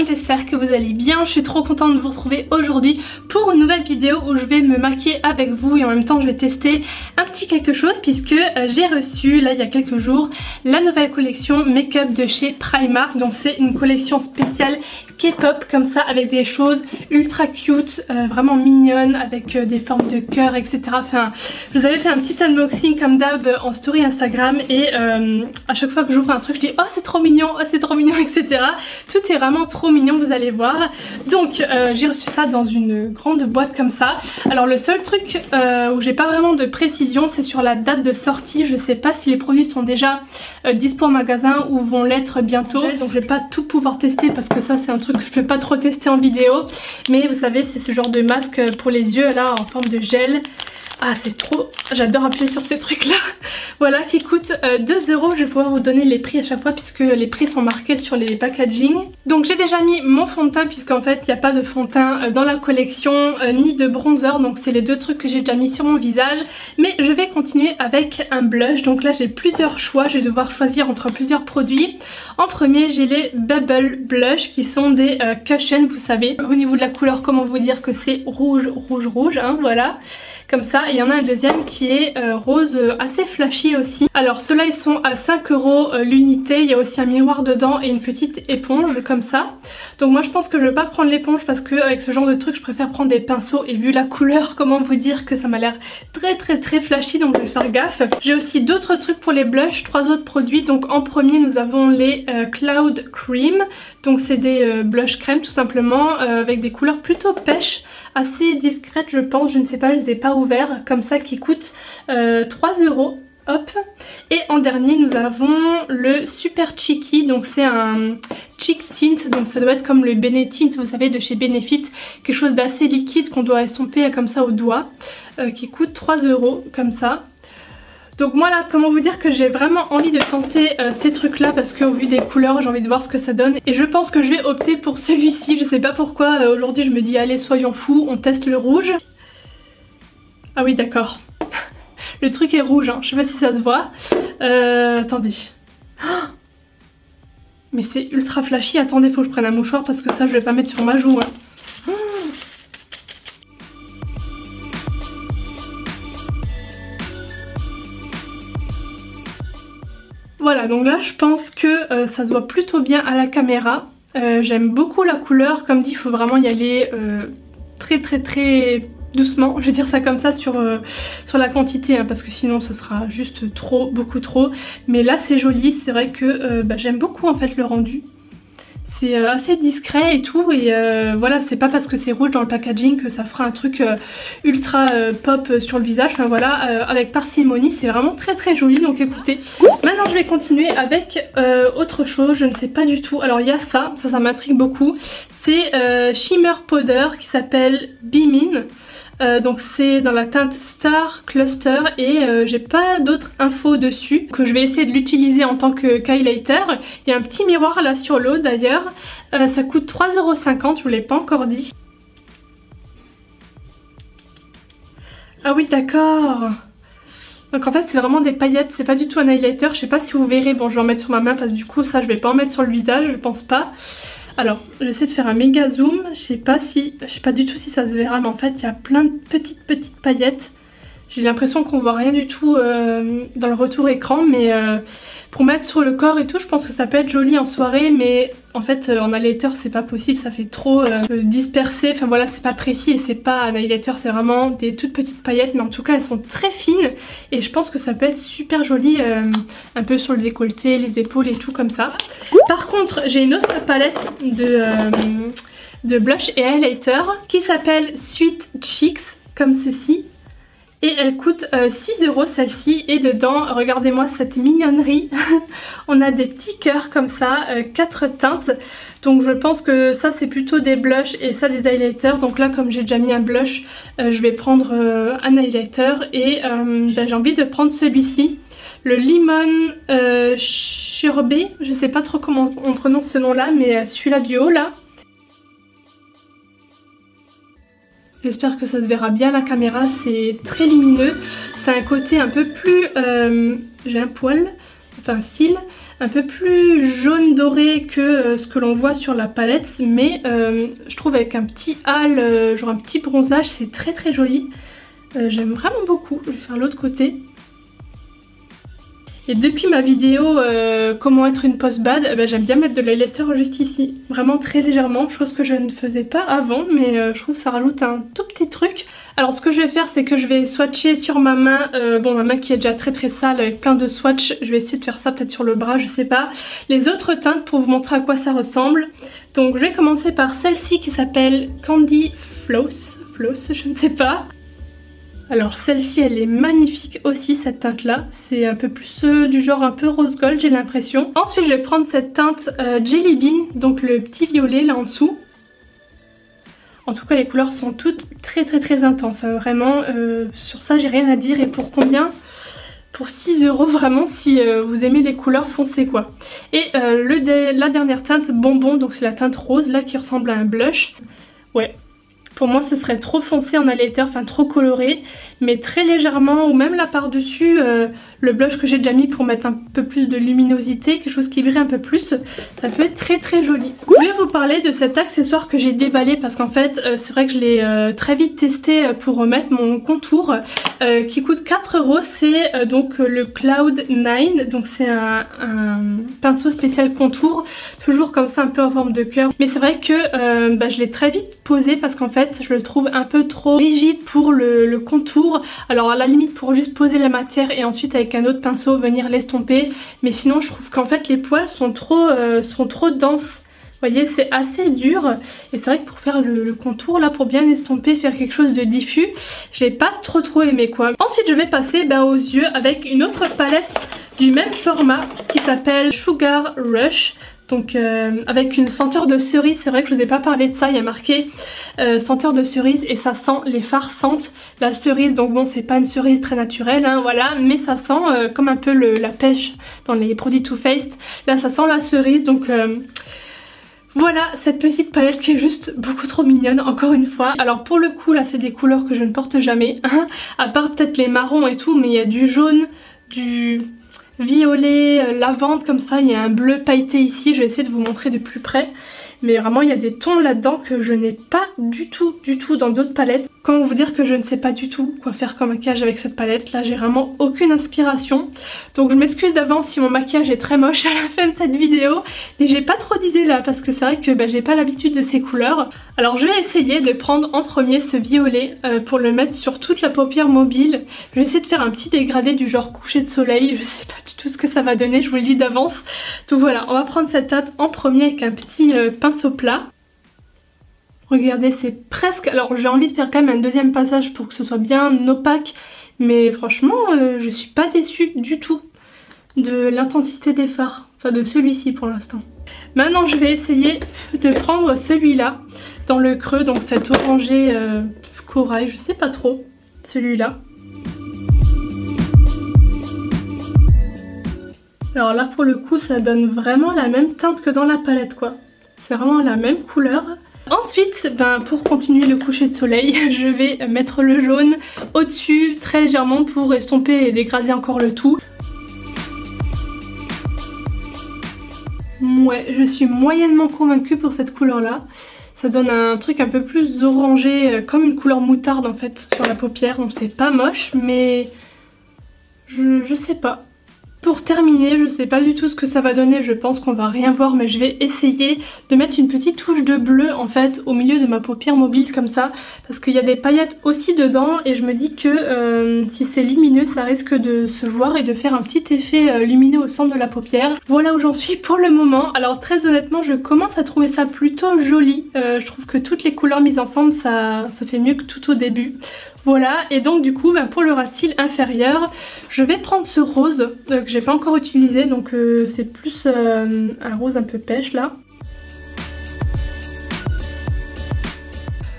monde, j'espère que vous allez bien. Je suis trop contente de vous retrouver aujourd'hui pour une nouvelle vidéo où je vais me maquiller avec vous et en même temps je vais tester un petit quelque chose puisque j'ai reçu là il y a quelques jours la nouvelle collection make-up de chez Primark. Donc c'est une collection spéciale K-pop comme ça avec des choses ultra cute, vraiment mignonnes avec des formes de cœur etc. Enfin je vous avais fait un petit unboxing comme d'hab en story Instagram et à chaque fois que j'ouvre un truc je dis oh c'est trop mignon etc. Tout est vraiment trop mignon, vous allez voir. Donc j'ai reçu ça dans une grande boîte comme ça. Alors le seul truc où j'ai pas vraiment de précision c'est sur la date de sortie. Je sais pas si les produits sont déjà dispo en magasin ou vont l'être bientôt. Donc je vais pas tout pouvoir tester parce que ça c'est un truc que je peux pas trop tester en vidéo. Mais vous savez c'est ce genre de masque pour les yeux là en forme de gel. Ah c'est trop, j'adore appuyer sur ces trucs là. Voilà, qui coûte 2 €. Je vais pouvoir vous donner les prix à chaque fois puisque les prix sont marqués sur les packaging. Donc j'ai déjà mis mon fond de teint puisqu'en fait il n'y a pas de fond de teint dans la collection ni de bronzer. Donc c'est les deux trucs que j'ai déjà mis sur mon visage. Mais je vais continuer avec un blush. Donc là j'ai plusieurs choix, je vais devoir choisir entre plusieurs produits. En premier j'ai les Bubble Blush qui sont des cushions, vous savez. Au niveau de la couleur, comment vous dire que c'est rouge hein, voilà. Comme ça, et il y en a un deuxième qui est rose assez flashy aussi. Alors ceux-là ils sont à 5 € l'unité, il y a aussi un miroir dedans et une petite éponge comme ça. Donc moi je pense que je vais pas prendre l'éponge parce que avec ce genre de truc je préfère prendre des pinceaux et vu la couleur, comment vous dire que ça m'a l'air très flashy, donc je vais faire gaffe. J'ai aussi d'autres trucs pour les blushs, 3 autres produits. Donc en premier nous avons les Cloud Cream, donc c'est des blush crème tout simplement avec des couleurs plutôt pêche, assez discrètes je pense, je ne sais pas, je les ai pas ouverts, comme ça qui coûtent 3 €. Hop. Et en dernier nous avons le Super Cheeky, donc c'est un cheek tint, donc ça doit être comme le Benetint, vous savez, de chez Benefit, quelque chose d'assez liquide qu'on doit estomper comme ça au doigt, qui coûte 3 € comme ça. Donc moi là, comment vous dire que j'ai vraiment envie de tenter ces trucs là parce qu'au vu des couleurs j'ai envie de voir ce que ça donne et je pense que je vais opter pour celui-ci. Je sais pas pourquoi aujourd'hui je me dis allez soyons fous, on teste le rouge. Ah oui d'accord, le truc est rouge hein. Je sais pas si ça se voit. Attendez. Mais c'est ultra flashy, attendez faut que je prenne un mouchoir parce que ça je vais pas mettre sur ma joue hein. Voilà, donc là je pense que ça se voit plutôt bien à la caméra. J'aime beaucoup la couleur, comme dit il faut vraiment y aller très doucement, je vais dire ça comme ça sur la quantité hein, parce que sinon ce sera juste trop, beaucoup trop. Mais là c'est joli, c'est vrai que j'aime beaucoup en fait le rendu. C'est assez discret et tout et voilà, c'est pas parce que c'est rouge dans le packaging que ça fera un truc ultra pop sur le visage. Enfin voilà, avec parcimonie, c'est vraiment très joli. Donc écoutez, maintenant je vais continuer avec autre chose, je ne sais pas du tout. Alors il y a ça m'intrigue beaucoup. C'est Shimmer Powder qui s'appelle Beamin'. Donc c'est dans la teinte Star Cluster et j'ai pas d'autres infos dessus, que je vais essayer de l'utiliser en tant qu'highlighter. Il y a un petit miroir là sur l'eau d'ailleurs, ça coûte 3,50 €, je vous l'ai pas encore dit. Ah oui d'accord. Donc en fait c'est vraiment des paillettes, c'est pas du tout un highlighter, je sais pas si vous verrez, bon je vais en mettre sur ma main parce que du coup ça je vais pas en mettre sur le visage, je pense pas. Alors j'essaie de faire un méga zoom, je sais pas du tout si ça se verra mais en fait il y a plein de petites paillettes. J'ai l'impression qu'on voit rien du tout dans le retour écran mais pour mettre sur le corps et tout je pense que ça peut être joli en soirée mais en fait en highlighter c'est pas possible, ça fait trop dispersé, enfin voilà c'est pas précis et c'est pas un highlighter, c'est vraiment des toutes petites paillettes mais en tout cas elles sont très fines et je pense que ça peut être super joli un peu sur le décolleté, les épaules et tout comme ça. Par contre j'ai une autre palette de blush et highlighter qui s'appelle Sweet Cheeks comme ceci. Et elle coûte 6 € celle-ci et dedans, regardez-moi cette mignonnerie, on a des petits cœurs comme ça, 4 teintes. Donc je pense que ça c'est plutôt des blushs et ça des highlighters. Donc là comme j'ai déjà mis un blush, je vais prendre un highlighter et j'ai envie de prendre celui-ci. Le Lemon Sherbet, je sais pas trop comment on prononce ce nom là, mais celui-là du haut là. J'espère que ça se verra bien à la caméra, c'est très lumineux. C'est un côté un peu plus... j'ai un poil, enfin cils, un peu plus jaune doré que ce que l'on voit sur la palette, mais je trouve avec un petit hâle, genre un petit bronzage, c'est très très joli. J'aime vraiment beaucoup. Je vais faire l'autre côté. Et depuis ma vidéo comment être une post-bad, j'aime bien mettre de l'highlighter juste ici, vraiment très légèrement, chose que je ne faisais pas avant, mais je trouve que ça rajoute un tout petit truc. Alors ce que je vais faire, c'est que je vais swatcher sur ma main, bon ma main qui est déjà très très sale avec plein de swatchs, je vais essayer de faire ça peut-être sur le bras, je sais pas, les autres teintes pour vous montrer à quoi ça ressemble. Donc je vais commencer par celle-ci qui s'appelle Candy Floss, je ne sais pas. Alors celle-ci elle est magnifique aussi, cette teinte là, c'est un peu plus du genre un peu rose gold j'ai l'impression. Ensuite je vais prendre cette teinte Jelly Bean, donc le petit violet là en dessous. En tout cas les couleurs sont toutes très intenses, hein, vraiment sur ça j'ai rien à dire. Et pour combien? Pour 6 € vraiment, si vous aimez les couleurs foncées quoi. Et la dernière teinte Bonbon, donc c'est la teinte rose là qui ressemble à un blush. Ouais. Pour moi ce serait trop foncé en highlighter, enfin trop coloré, mais très légèrement, ou même là par dessus le blush que j'ai déjà mis pour mettre un peu plus de luminosité, quelque chose qui brille un peu plus, ça peut être très joli. Je vais vous parler de cet accessoire que j'ai déballé parce qu'en fait c'est vrai que je l'ai très vite testé pour remettre mon contour qui coûte 4 €, c'est donc le Cloud 9, donc c'est un pinceau spécial contour, toujours comme ça un peu en forme de cœur, mais c'est vrai que je l'ai très vite posé parce qu'en fait je le trouve un peu trop rigide pour le contour. Alors à la limite pour juste poser la matière et ensuite avec un autre pinceau venir l'estomper, mais sinon je trouve qu'en fait les poils sont trop denses. Vous voyez, c'est assez dur et c'est vrai que pour faire le contour là, pour bien estomper, faire quelque chose de diffus, j'ai pas trop aimé quoi. Ensuite je vais passer aux yeux avec une autre palette du même format qui s'appelle Sugar Rush. Donc avec une senteur de cerise, c'est vrai que je vous ai pas parlé de ça, il y a marqué senteur de cerise et ça sent, les fards sentent la cerise, donc bon c'est pas une cerise très naturelle hein, voilà, mais ça sent comme un peu la pêche dans les produits Too Faced, là ça sent la cerise, donc voilà cette petite palette qui est juste beaucoup trop mignonne encore une fois. Alors pour le coup là c'est des couleurs que je ne porte jamais, hein, à part peut-être les marrons et tout, mais il y a du jaune, du violet, lavande comme ça, il y a un bleu pailleté ici, je vais essayer de vous montrer de plus près. Mais vraiment il y a des tons là-dedans que je n'ai pas du tout dans d'autres palettes. Comment vous dire que je ne sais pas du tout quoi faire comme maquillage avec cette palette. Là j'ai vraiment aucune inspiration. Donc je m'excuse d'avance si mon maquillage est très moche à la fin de cette vidéo. Mais j'ai pas trop d'idées là parce que c'est vrai que j'ai pas l'habitude de ces couleurs. Alors je vais essayer de prendre en premier ce violet pour le mettre sur toute la paupière mobile. Je vais essayer de faire un petit dégradé du genre coucher de soleil. Je sais pas du tout ce que ça va donner, je vous le dis d'avance. Donc voilà, on va prendre cette teinte en premier avec un petit pinceau plat. Regardez, c'est presque... Alors j'ai envie de faire quand même un deuxième passage pour que ce soit bien opaque. Mais franchement, je suis pas déçue du tout de l'intensité des fards. Enfin de celui-ci pour l'instant. Maintenant je vais essayer de prendre celui-là dans le creux. Donc cet orangé corail, je sais pas trop. Celui-là. Alors là pour le coup ça donne vraiment la même teinte que dans la palette quoi. C'est vraiment la même couleur. Ensuite, pour continuer le coucher de soleil, je vais mettre le jaune au-dessus très légèrement pour estomper et dégrader encore le tout. Ouais, je suis moyennement convaincue pour cette couleur là. Ça donne un truc un peu plus orangé, comme une couleur moutarde en fait sur la paupière. Donc c'est pas moche mais je sais pas. Pour terminer, je sais pas du tout ce que ça va donner, je pense qu'on va rien voir, mais je vais essayer de mettre une petite touche de bleu en fait au milieu de ma paupière mobile comme ça, parce qu'il y a des paillettes aussi dedans et je me dis que si c'est lumineux ça risque de se voir et de faire un petit effet lumineux au centre de la paupière. Voilà où j'en suis pour le moment. Alors très honnêtement je commence à trouver ça plutôt joli, je trouve que toutes les couleurs mises ensemble ça fait mieux que tout au début. Voilà, et donc du coup pour le ras de cils inférieur, je vais prendre ce rose que j'ai pas encore utilisé, donc c'est plus un rose un peu pêche là.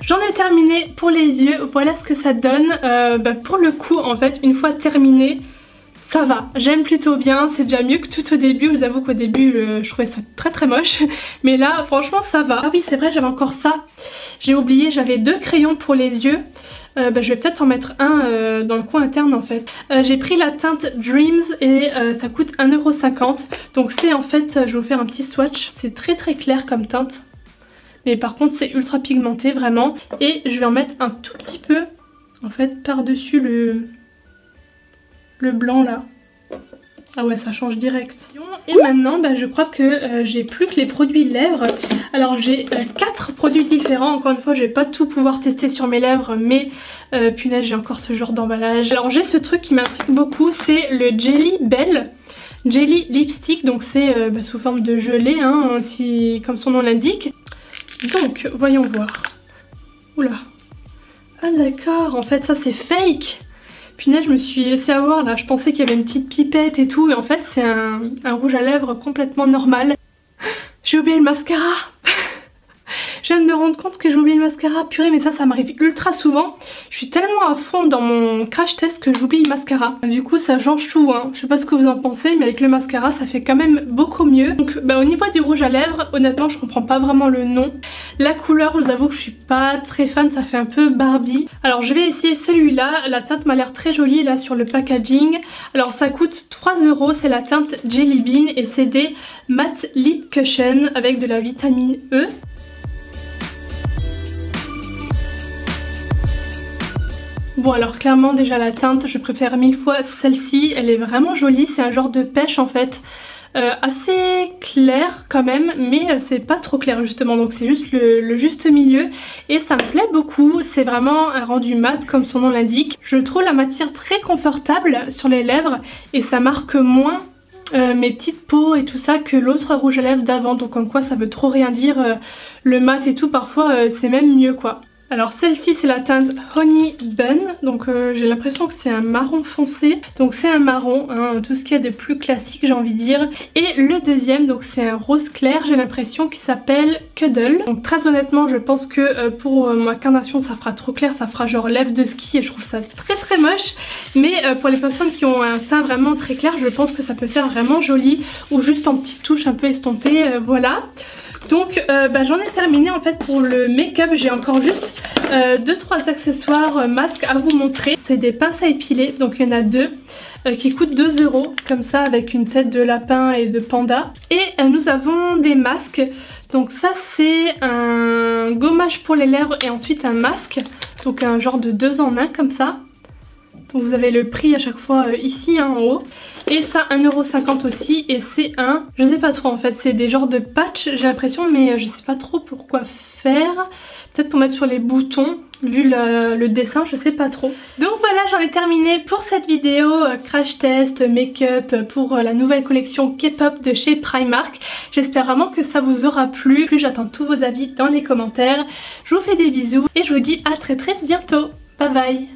J'en ai terminé pour les yeux, voilà ce que ça donne. Pour le coup en fait une fois terminé, ça va, j'aime plutôt bien, c'est déjà mieux que tout au début. Je vous avoue qu'au début je trouvais ça très moche, mais là franchement ça va. Ah oui c'est vrai, j'avais encore ça, j'ai oublié, j'avais deux crayons pour les yeux. je vais peut-être en mettre un dans le coin interne en fait. J'ai pris la teinte Dreams et ça coûte 1,50 €. Donc c'est en fait, je vais vous faire un petit swatch. C'est très clair comme teinte. Mais par contre c'est ultra pigmenté vraiment. Et je vais en mettre un tout petit peu en fait par-dessus le blanc là. Ah ouais, ça change direct. Et maintenant, je crois que j'ai plus que les produits lèvres. Alors j'ai 4 produits différents. Encore une fois, je vais pas tout pouvoir tester sur mes lèvres, mais punaise, j'ai encore ce genre d'emballage. Alors j'ai ce truc qui m'intrigue beaucoup, c'est le Jelly Bell Jelly Lipstick. Donc c'est sous forme de gelée, hein, comme son nom l'indique. Donc, voyons voir. Oula. Ah d'accord, en fait ça c'est fake. Punaise, je me suis laissée avoir là, je pensais qu'il y avait une petite pipette et tout, et en fait c'est un rouge à lèvres complètement normal. J'ai oublié le mascara. Je viens de me rendre compte que j'ai oublié le mascara. Purée, mais ça m'arrive ultra souvent. Je suis tellement à fond dans mon crash test que j'oublie le mascara. Du coup ça change tout, hein. Je sais pas ce que vous en pensez, mais avec le mascara ça fait quand même beaucoup mieux. Donc au niveau du rouge à lèvres, honnêtement je comprends pas vraiment le nom. La couleur, je vous avoue que je suis pas très fan, ça fait un peu Barbie. Alors je vais essayer celui-là. La teinte m'a l'air très jolie là sur le packaging. Alors ça coûte 3 €, c'est la teinte Jelly Bean et c'est des Matte Lip Cushion avec de la vitamine E. Bon alors clairement déjà la teinte, je préfère 1000 fois celle-ci, elle est vraiment jolie, c'est un genre de pêche en fait, assez clair quand même, mais c'est pas trop clair justement, donc c'est juste le juste milieu et ça me plaît beaucoup, c'est vraiment un rendu mat comme son nom l'indique. Je trouve la matière très confortable sur les lèvres et ça marque moins mes petites peaux et tout ça que l'autre rouge à lèvres d'avant, donc comme quoi ça veut trop rien dire, le mat et tout parfois c'est même mieux quoi. Alors celle-ci c'est la teinte Honey Bun, donc j'ai l'impression que c'est un marron foncé, donc c'est un marron, hein, tout ce qu'il y a de plus classique j'ai envie de dire. Et le deuxième donc c'est un rose clair, j'ai l'impression qu'il s'appelle Cuddle. Donc très honnêtement je pense que pour ma carnation ça fera trop clair, ça fera genre lèvres de ski et je trouve ça très moche. Mais pour les personnes qui ont un teint vraiment très clair je pense que ça peut faire vraiment joli, ou juste en petites touches un peu estompées, voilà. Donc j'en ai terminé en fait pour le make-up, j'ai encore juste 2-3 accessoires masques à vous montrer. C'est des pinces à épiler, donc il y en a 2 qui coûtent 2 € comme ça avec une tête de lapin et de panda. Et nous avons des masques, donc ça c'est un gommage pour les lèvres et ensuite un masque, donc un genre de 2 en 1 comme ça. Donc vous avez le prix à chaque fois ici hein, en haut. Et ça 1,50 € aussi, et c'est je sais pas trop en fait, c'est des genres de patchs j'ai l'impression, mais je sais pas trop pourquoi faire. Peut-être pour mettre sur les boutons, vu le dessin, je sais pas trop. Donc voilà, j'en ai terminé pour cette vidéo crash test make-up pour la nouvelle collection K-pop de chez Primark. J'espère vraiment que ça vous aura plu. J'attends tous vos avis dans les commentaires. Je vous fais des bisous et je vous dis à très bientôt. Bye bye.